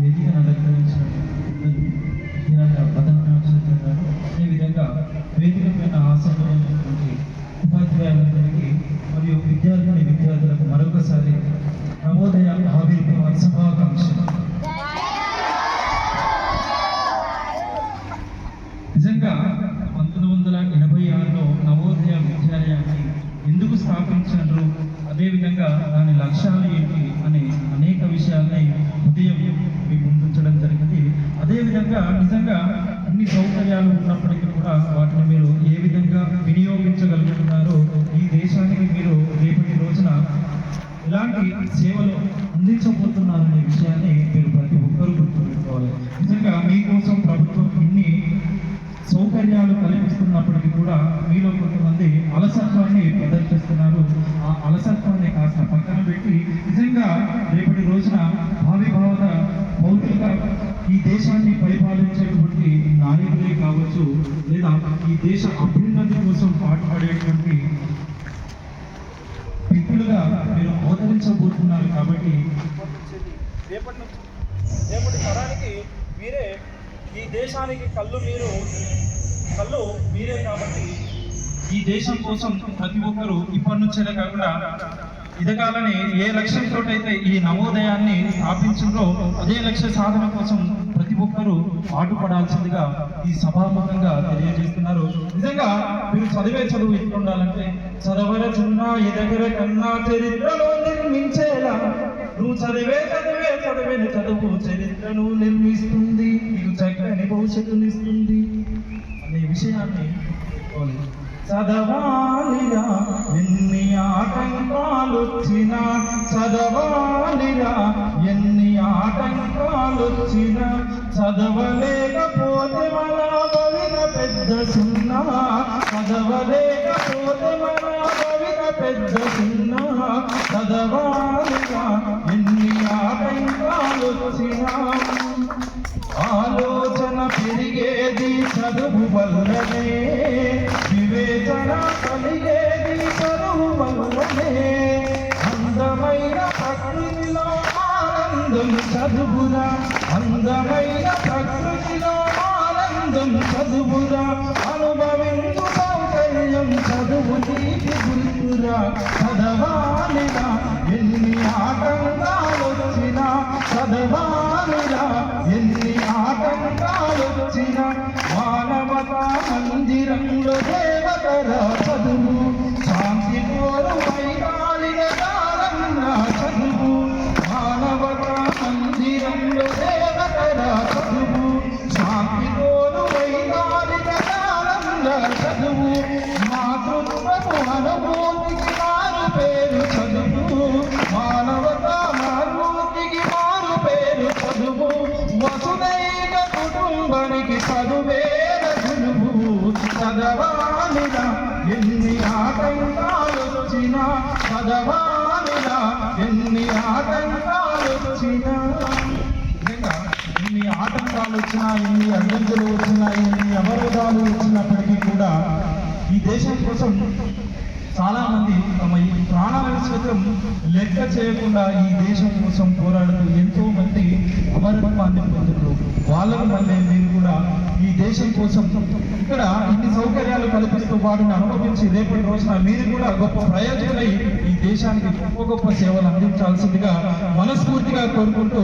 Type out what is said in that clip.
వేదికను అలంకరించిన అదేవిధంగా వేదిక పైన ఆసనమైనటువంటి ఉపాధ్యాయులందరికీ మరియు విద్యార్థులకు మరొకసారి నవోదయ ఆవిర్భావ శుభాకాంక్షలు. నిజంగా 1986లో నవోదయ విద్యాలయాన్ని ఎందుకు స్థాపించారు, అదేవిధంగా దాని లక్ష్యాలు ఏంటి అనే అనేక విషయాల్ని ఉదయం మీ ముందుంచడం జరిగింది. అదేవిధంగా నిజంగా అన్ని సౌకర్యాలు ఉన్నప్పటికీ కూడా వాటిని మీరు ఏ విధంగా వినియోగించగలుగుతున్నారో, ఈ దేశానికి మీరు రేపటి రోజున ఎలాంటి సేవలు అందించబోతున్నారనే విషయాన్ని మీరు ప్రతి ఒక్కరూ గుర్తుపెట్టుకోవాలి. నిజంగా మీకోసం ప్రభుత్వం ఇన్ని సౌకర్యాలు కల్పిస్తున్నప్పటికీ కూడా మీలో కొంతమంది అలసత్వాన్ని ప్రదర్శిస్తున్నారు. ఆ అలసత్వాన్ని కాస్త పక్కన పెట్టి నిజంగా రేపటి రోజున భావిభావన భౌతిక ఈ దేశాన్ని పరిపాలించేటువంటి నాయకులే కావచ్చు, లేదా ఈ దేశ అభ్యున్నతి కోసం పాటుపడేటువంటి వ్యక్తులుగా మీరు అవతరించబోతున్నారు. కాబట్టి రేపటి తరానికి మీరే, ఈ దేశానికి కళ్ళు మీరే. కాబట్టి ఈ దేశం కోసం ప్రతి ఒక్కరూ ఇప్పటి నుంచే కాకుండా ఎదగాలని ఏ లక్ష్యంతో అయితే ఈ నవోదయాన్ని స్థాపించిందో అదే లక్ష్య సాధన కోసం ప్రతి ఒక్కరూ పాటుపడాల్సిందిగా ఈ సభాముఖంగా తెలియజేస్తున్నారు. నిజంగా మీరు చదివే చదువు ఎట్లా ఉండాలంటే, చదవర చున్నా ఎదగర కన్నా చరిత్రలో నిర్మించేలా, నువ్వు చదివే చదువు చరిత్రను నిర్మిస్తుంది, నీకు చక్కని భవిష్యత్తునిస్తుంది అనే విషయాన్ని చదవాలిరా ఎన్ని ఆటంకాలొచ్చినా, చదవాలిరా ఎన్ని ఆటంకాలొచ్చినా, చదవలేకపోతే మన భవిన పెద్ద సున్నా, చదవలేకపోతే మన భవిన పెద్ద సున్నా, చదవాలిరా ఎన్ని ఆటంకాలొచ్చినా. ఆలోచన పెరిగేది చదువు వల్లనే, వివేచన కలిగేది చదువు వల్లనే, అందమైన ప్రకృతిలో ఆనందం చదువురా, అందమైన ప్రకృతిలో ఆనందం చదువురా, అనుభవించు సౌకర్యం చదువు నీటి గుర్తురా. చదవాలిరా ఎన్ని ఆటంకాలొచ్చినా, చదవాలిరా ఎన్ని ఆటంకాలొచ్చినా, మానవతా మందిరంలో దేవతరా చదువు, శాంతి కోరు వైరాలిన కారన్నా చదువు, మానవతా మందిరంలో దేవతరా చదువు, శాంతి కోరు వైరాలిన కారన్నా చదువు, మాతృత్వపు అనుభూతికి మారు పేరు చదువు, మానవతా మానవతికి మారు పేరు చదువు, వసుదైక కుటుంబానికి చదువేల గురువు. చదవాలిరా ఎన్ని ఆటంకాలొచ్చినా, చదవాలిరా ఎన్ని ఆటంకాలొచ్చినా. ఎన్ని ఆటంకాలు వచ్చినా, ఎన్ని అడ్డంకులు వచ్చినా, ఎన్ని అవరోధాలు వచ్చినప్పటికీ కూడా ఈ దేశం కోసం చాలా మంది తమ ఈ ప్రాణాలను సైతం లెక్క చేయకుండా ఈ దేశం కోసం పోరాడుతూ ఎంతో మంది అమరత్వాన్ని పొందుతూ, వాళ్ళకు మళ్ళీ మీరు కూడా ఈ దేశం కోసం ఇక్కడ ఇన్ని సౌకర్యాలు కల్పిస్తూ వాటిని అనుభవించి రేపటి రోజున మీరు కూడా గొప్ప ప్రయోజకులై ఈ దేశానికి గొప్ప గొప్ప సేవలు అందించాల్సిందిగా మనస్ఫూర్తిగా కోరుకుంటూ